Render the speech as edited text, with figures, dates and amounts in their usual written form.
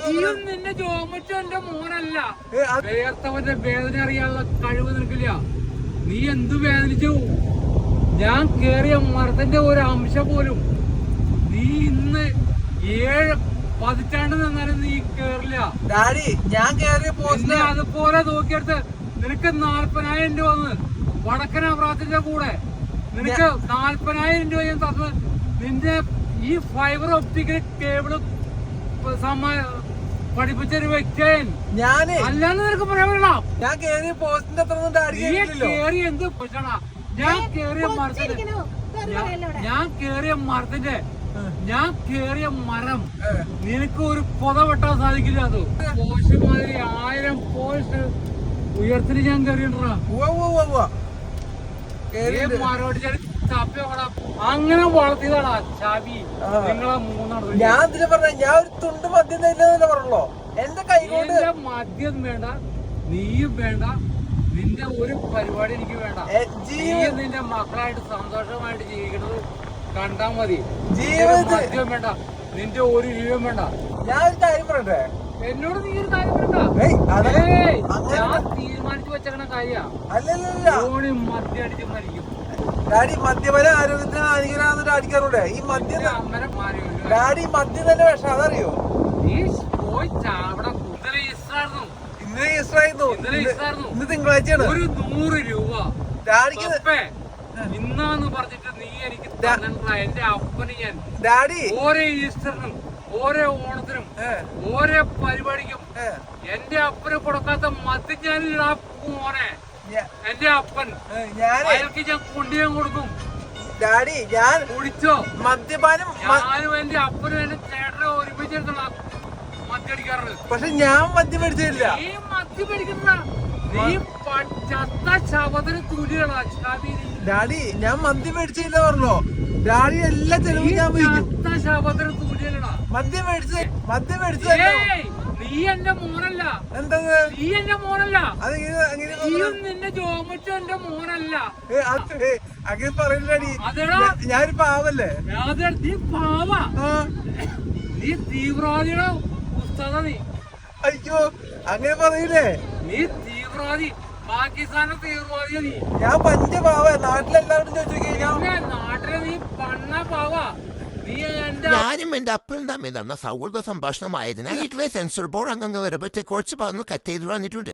നീയും നിന്റെ ജോമച്ച എന്റെ മോനല്ല. വേർത്തവന്റെ വേദന അറിയാനുള്ള കഴിവ് നിനക്കില്ല. നീ എന്തു വേദനിച്ചു? ഞാൻ കേറിയ മരത്തിന്റെ ഒരു അംശം പോലും നീ ഇന്ന് 7 പതിറ്റാണ്ട് നിന്നാലും നീ കേറില്ല. ഡാഡി ഞാൻ കേറിയ പോസ്റ്റിന് അതുപോലെ നോക്കിയെടുത്ത് നിനക്ക് 40,000 രൂപ വന്ന് വടക്കനാപ്രാത്തിന്റെ കൂടെ നിനക്ക് 40,000 രൂപ ഞാൻ തന്ന് നിന്റെ ഈ ഫൈബർ ഒപ്റ്റിക്കൽ കേബിള് പഠിപ്പിച്ചൊരു വ്യക്തിയൻ ഞാന് അല്ലാന്ന് നിനക്ക് പറയാൻ പറ്റില്ല. ഞാൻ കേറിയ പോസ്റ്റിന്റെ അത്ര ഡാഡി കേറി എന്ത് പറ്റണ? ഞാൻ കേറിയ മരം നിനക്ക് ഒരു പൊത വെട്ടാൻ സാധിക്കില്ല. അത് പോസ്റ്റ് മാതിരി 1000 പോസ്റ്റ് ഉയർത്തിന് ഞാൻ കയറിയിട്ടാ അങ്ങനെ വളർത്തിയതാടാ ചാബി. നിങ്ങളെ മൂന്നാണ്. ഞാൻ ഇതില് പറഞ്ഞ ഞാൻ ഒരു തുണ്ട് മദ്യം തരില്ലെന്നല്ലേ പറഞ്ഞല്ലോ. എന്റെ കൈ കൊണ്ട് മദ്യം വേണ്ട, നീയും വേണ്ട, നിന്റെ ഒരു പരിപാടി എനിക്ക് വേണ്ട. നിന്റെ മക്കളായിട്ട് സന്തോഷമായിട്ട് ജീവിക്കുന്നത് കണ്ടാ മതി. മദ്യം വേണ്ട, നിന്റെ ഒരു രൂപയും വേണ്ട. ഞാൻ ഒരു കാര്യം പറയട്ടെ, എന്നോട് നീ ഒരു കാര്യം പറയണ്ട. ഞാൻ തീരുമാനിച്ചു വെച്ചേക്കണ കാര്യ. മദ്യം അടിച്ച് മരിക്കും. ഡാഡി മദ്യപന ആരോഗ്യത്തിന് ഹാനികരാന്ന് ഡാഡിക്കാറൂടെ. ഈ മദ്യം ഡാഡി മദ്യം തന്നെ വിഷം, അതറിയോ? നീ പോയി ചാവട. ഇന്നലെ ഈസ്റ്ററായിരുന്നു, ഇന്ന് തിങ്കളാഴ്ചയാണ്. ഒരു 100 രൂപ ഡാഡിക്ക് ഇന്നാന്ന് പറഞ്ഞിട്ട് നീ എനിക്ക് എന്റെ അപ്പന് ഞാൻ ഡാഡി ഓരോ ഈസ്റ്ററിനും ഓരോ ഓണത്തിനും ഓരോ പരിപാടിക്കും എന്റെ അപ്പന് കൊടുക്കാത്ത മദ്യം ഞാനില്ല മോനെ. എന്റെ അപ്പൻ അയാൾക്ക് ഞാൻ കൊണ്ടുപോയി കൊടുക്കും. ഡാഡി ഞാൻ കുടിച്ചോ മദ്യപാനം. ഞാനും എന്റെ അപ്പനും എന്റെ ചേട്ടനെ ഒരുമിച്ചെടുത്തുള്ള മദ്യടിക്കാറുണ്ട്. പക്ഷെ ഞാൻ മദ്യം മേടിച്ചില്ല. നീ മദ്യം മേടിക്കുന്ന നീ ചത്ത ശവത്തിന് തുല്യടാ. ഡാഡി ഞാൻ മദ്യം മേടിച്ചില്ല പറഞ്ഞോ. ഡാഡി എല്ലാ ചെലവും ഞാൻ വഹിക്കും. ചത്ത ശവത്തിന് തുല്യടാ മദ്യം മേടിച്ചത്. നീ എന്റെ മോനല്ല. എന്താ നീ എന്റെ മോനല്ല. നീയും നിന്റെ ജോമച്ച എന്റെ മോനല്ല. അങ്ങനെ പറയില്ലടി. ഞാനൊരു പാവല്ലേ? നീ പാവ. നീ തീവ്രവാദിയുടെ പുസ്തകം. നീ അയ്യോ അങ്ങനെ പറയില്ലേ? നീ തീവ്രവാദി, പാകിസ്ഥാന്റെ തീവ്രവാദിയാ നീ. ഞാൻ പഞ്ചപാവ. നാട്ടിലെല്ലാവരും ചോദിച്ചു നാട്ടിലെ നീ പണ്ണ പാവ. ഞാനും എന്റെ അപ്പനും തമ്മിൽ നടന്ന സൗഹൃദ സംഭാഷണമായതിനാൽ ഇതുവരെ സെൻസർ ബോർഡ് അംഗങ്ങൾ വരെ കുറച്ച് പറഞ്ഞു കത്ത് ചെയ്ത് വന്നിട്ടുണ്ട്.